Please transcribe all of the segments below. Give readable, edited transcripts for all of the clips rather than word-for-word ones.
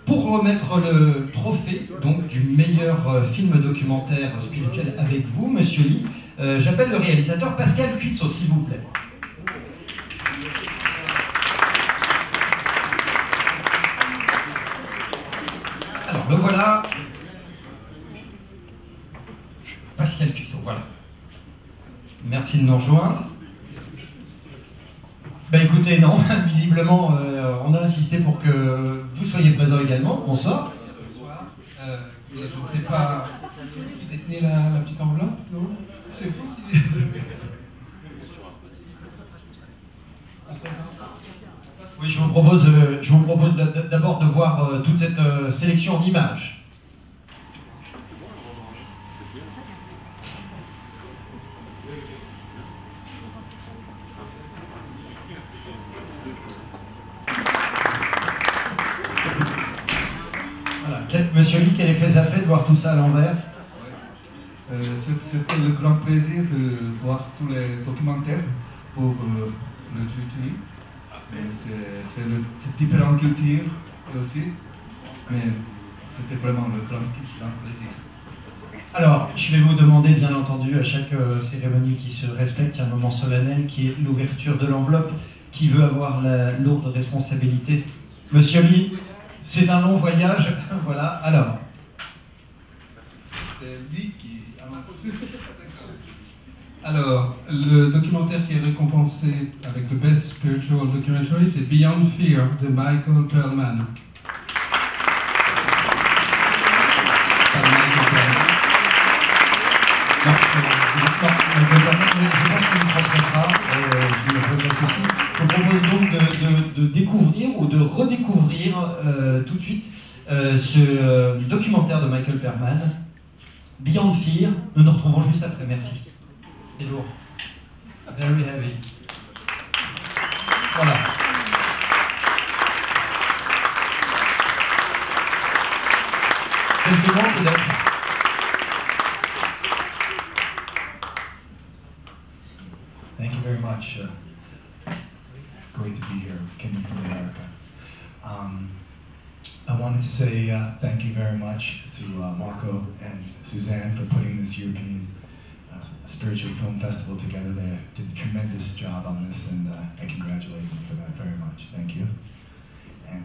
Pour remettre le trophée donc, du meilleur film documentaire spirituel avec vous, Monsieur Lee, j'appelle le réalisateur Pascal Cuissot, s'il vous plaît. Alors, le voilà. Pascal Cuissot, voilà. Merci de nous rejoindre. Ben écoutez, non, visiblement, on a insisté pour que vous soyez présents également. Bonsoir. Bonsoir. Je ne sais pas qui détenait la petite enveloppe, non? C'est vous qui... Oui, je vous propose d'abord de voir toute cette sélection en images. Monsieur Lee, quel effet ça fait de voir tout ça à l'envers? C'était le grand plaisir de voir tous les documentaires pour le jury. C'est le différentes cultures aussi, mais c'était vraiment le grand plaisir. Alors, je vais vous demander, bien entendu, à chaque cérémonie qui se respecte, il y a un moment solennel qui est l'ouverture de l'enveloppe. Qui veut avoir la lourde responsabilité? Monsieur Lee, c'est un long voyage, voilà, alors. C'est lui qui Alors, le documentaire qui est récompensé avec le Best Spiritual Documentary, c'est Beyond Fear de Michael Perlman. Je vous propose donc de découvrir ou de redécouvrir tout de suite ce documentaire de Michael Perlman, Beyond Fear. Nous nous retrouvons juste après, merci. C'est lourd. Very heavy. Voilà. Quelques mots peut-être. Thank you very much. Great to be here, coming from America. I wanted to say thank you very much to Marco and Suzanne for putting this European Spiritual Film Festival together. They did a tremendous job on this, and I congratulate them for that very much. Thank you. And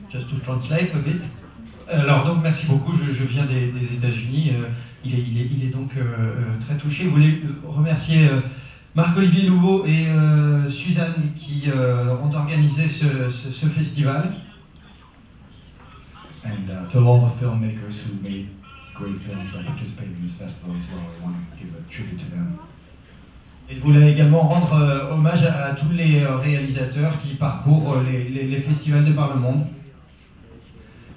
just to translate a bit. Alors donc merci beaucoup, je viens des États-Unis, il est donc très touché. Je voulais remercier Marc-Olivier Louveau et Suzanne qui ont organisé ce festival. And to all the filmmakers who made great films that participated in this festival as well, I want to give a tribute to them. Et je voulais également rendre hommage à tous les réalisateurs qui parcourent les festivals de par le monde.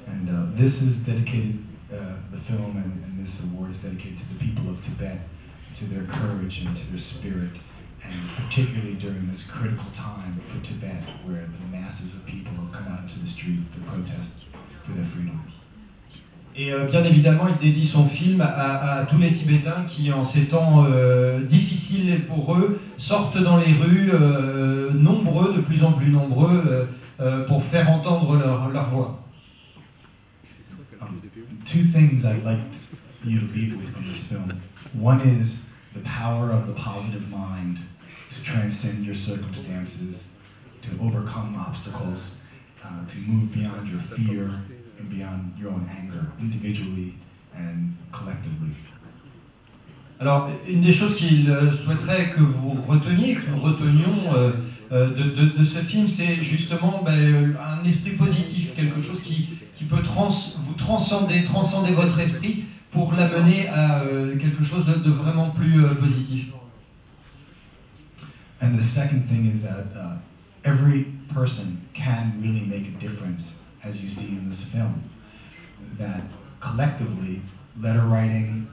And this is dedicated, the film and this award is dedicated to the people of Tibet, to their courage and to their spirit, and particularly during this critical time for Tibet, where the masses of people have come out into the street to protest for their freedom. Et bien évidemment, il dédie son film à tous les Tibétains qui, en ces temps difficiles pour eux, sortent dans les rues, nombreux, de plus en plus nombreux, pour faire entendre leur voix. Two things I'd like you to leave with from this film. One is the power of the positive mind to transcend your circumstances, to overcome obstacles, to move beyond your fear and beyond your own anger, individually and collectively. Alors, une des choses qu'il souhaiterait que vous reteniez, que nous retenions de ce film, c'est justement un esprit positif, quelque chose qui peut vous transcender votre esprit pour l'amener à quelque chose de vraiment plus positif. And the second thing is that every person can really make a difference, as you see in this film. That collectively, letter writing,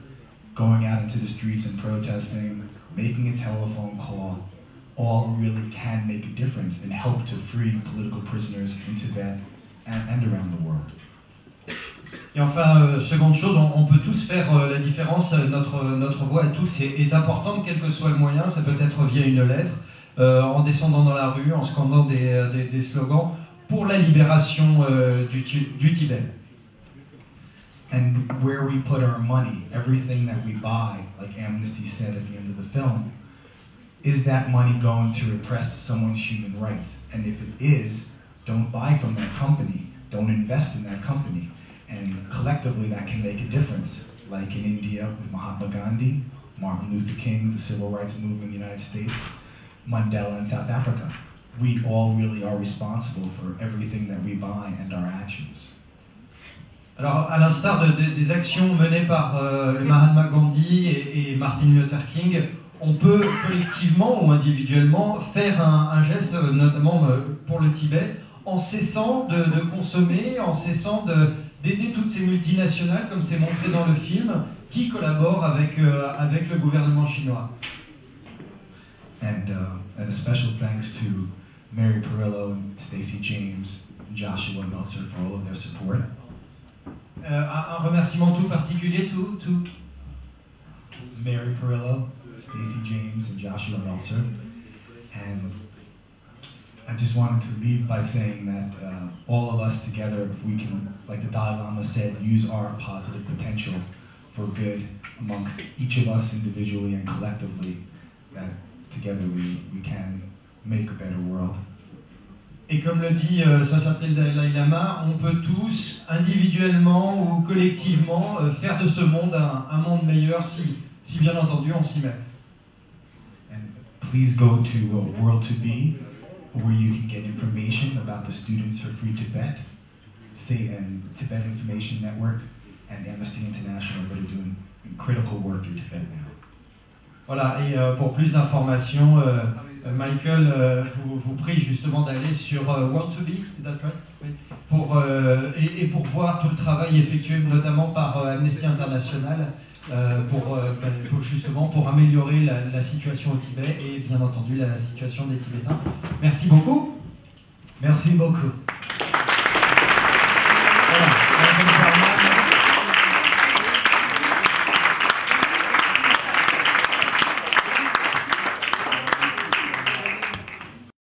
going out into the streets and protesting, making a telephone call, all really can make a difference and help to free political prisoners in Tibet and around the world. Et enfin, seconde chose, on peut tous faire la différence, notre voix à tous est importante, quel que soit le moyen. Ça peut être via une lettre, en descendant dans la rue, en scandant des slogans pour la libération du Tibet. And where we put our money, everything that we buy, like Amnesty said at the end of the film, is that money going to repress someone's human rights? And if it is, don't buy from that company, don't invest in that company. And collectively that can make a difference, like in India with Mahatma Gandhi, Martin Luther King, the civil rights movement in the United States, Mandela in South Africa. We all really are responsible for everything that we buy and our actions. Alors, à l'instar des actions menées par le Mahatma Gandhi et Martin Luther King, on peut collectivement ou individuellement faire un geste, notamment pour le Tibet, en cessant de consommer, en cessant d'aider toutes ces multinationales, comme c'est montré dans le film, qui collaborent avec le gouvernement chinois. And a special thanks to Mary Perillo and Stacey James and Joshua Meltzer for all of their support. Un remerciement tout particulier, tout Mary Perillo, Stacey James, and Joshua Meltzer. And I just wanted to leave by saying that all of us together, if we can, like the Dalai Lama said, use our positive potential for good amongst each of us individually and collectively, that together we can make a better world. Et comme le dit Saint-Sacré le Dalai Lama, on peut tous, individuellement ou collectivement, faire de ce monde un monde meilleur si bien entendu on s'y met. And please go to World to Be, where you can get information about the Students for Free Tibet, and Tibet Information Network, and Amnesty International that are doing critical work in Tibet now. Voilà, et pour plus d'informations, Michael, je vous prie justement d'aller sur World to Be, is that right? Oui. Pour voir tout le travail effectué notamment par Amnesty International pour améliorer la situation au Tibet et bien entendu la situation des Tibétains. Merci beaucoup. Merci beaucoup.